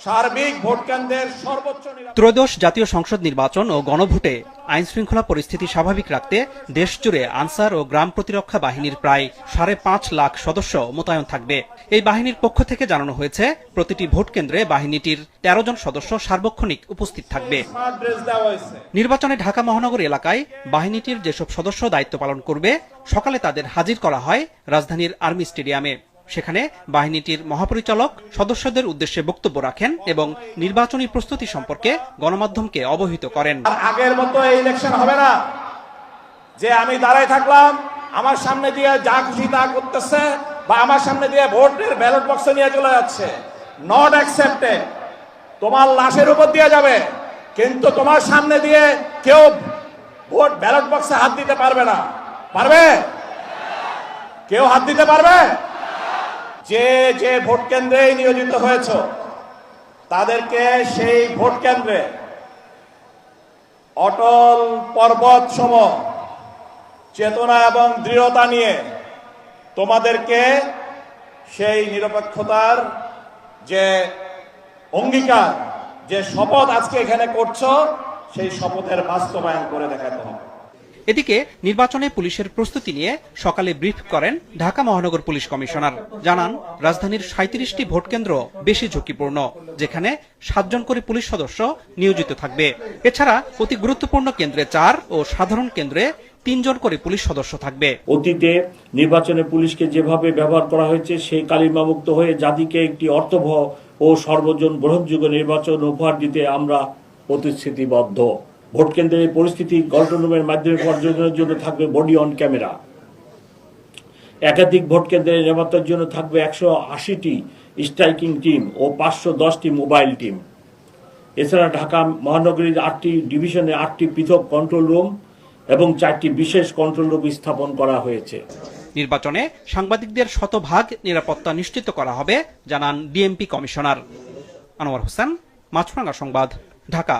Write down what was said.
সার্বিক ভোট কেন্দ্রের সর্বোচ্চ ত্রয়োদশ জাতীয় সংসদ নির্বাচন ও গণভোটে আইন শৃঙ্খলা পরিস্থিতি স্বাভাবিক রাখতে দেশজুড়ে আনসার ও গ্রাম প্রতিরক্ষা বাহিনীর প্রায় 5.5 লাখ সদস্য মোতায়েন থাকবে। এই বাহিনীর পক্ষ থেকে জানানো হয়েছে, প্রতিটি ভোট কেন্দ্রে বাহিনীটির 13 জন সদস্য সার্বক্ষণিক উপস্থিত থাকবে। নির্বাচনে ঢাকা মহানগর এলাকায় বাহিনীটির যেসব সদস্য দায়িত্ব পালন করবে, সকালে তাদের হাজির করা হয় রাজধানীর আর্মি স্টেডিয়ামে। সেখানে বাহিনীটির মহাপরিচালক সদস্যদের উদ্দেশ্যে বক্তব্য রাখেন এবং নির্বাচনী প্রস্তুতি সম্পর্কে গণমাধ্যমকে অবহিত করেন। আগের মতো এই ইলেকশন হবে না যে আমি দাঁড়ায় থাকলাম, আমার সামনে দিয়ে যা খুশি তা করতেছে, বা আমার সামনে দিয়ে ভোটের ব্যালট বক্সে নিয়ে চলে যাচ্ছে। Not accepted. তোমার লাশের উপর দিয়ে যাবে, কিন্তু তোমার সামনে দিয়ে কেউ ভোট ব্যালট বক্সে হাত দিতে পারবে না। পারবে? কেউ হাত দিতে পারবে? যে যে ভোট কেন্দ্রে নিয়োজিত হয়েছ তাদেরকে সেই ভোট কেন্দ্রে অটল পর্বত সম চেতনা এবং দৃঢ়তা নিয়ে তোমাদেরকে সেই নিরপেক্ষতার যে অঙ্গীকার, যে শপথ আজকে এখানে করছো, সেই শপথের বাস্তবায়ন করে দেখাতে হবে। এদিকে নির্বাচনে পুলিশের প্রস্তুতি নিয়ে সকালে ব্রিফ করেন ঢাকা মহানগর পুলিশ কমিশনার। জানান, রাজধানীর 37টি ভোট কেন্দ্র বেশি ঝুঁকিপূর্ণ, যেখানে 7 জন করে পুলিশ সদস্য নিয়োজিত থাকবে। এছাড়া অতি গুরুত্বপূর্ণ কেন্দ্রে 4 ও সাধারণ কেন্দ্রে 3 জন করে পুলিশ সদস্য থাকবে। অতীতে নির্বাচনে পুলিশকে যেভাবে ব্যবহার করা হয়েছে, সেই কালিমামুক্ত হয়ে জাতিকে একটি অর্থবহ ও সর্বজন গ্রহণযোগ্য নির্বাচন উপহার দিতে আমরা প্রতিশ্রুতিবদ্ধ। ভোট কেন্দ্রের পরিস্থিতি কন্ট্রোল রুমের মাধ্যমে পর্যবেক্ষণের জন্য থাকবে বডি অন ক্যামেরা। একাধিক ভোট কেন্দ্রের নিরাপত্তার জন্য থাকবে 180টি স্ট্রাইকিং টিম ও 510টি মোবাইল টিম। এছাড়া ঢাকা মহানগরীর 8টি ডিভিশনে 8টি পৃথক কন্ট্রোল রুম এবং 4টি বিশেষ কন্ট্রোল রুম স্থাপন করা হয়েছে। নির্বাচনে সাংবাদিকদের শতভাগ নিরাপত্তা নিশ্চিত করা হবে, জানান ডিএমপি কমিশনার। আনোয়ার হোসেন, মাছরাঙা সংবাদ, ঢাকা।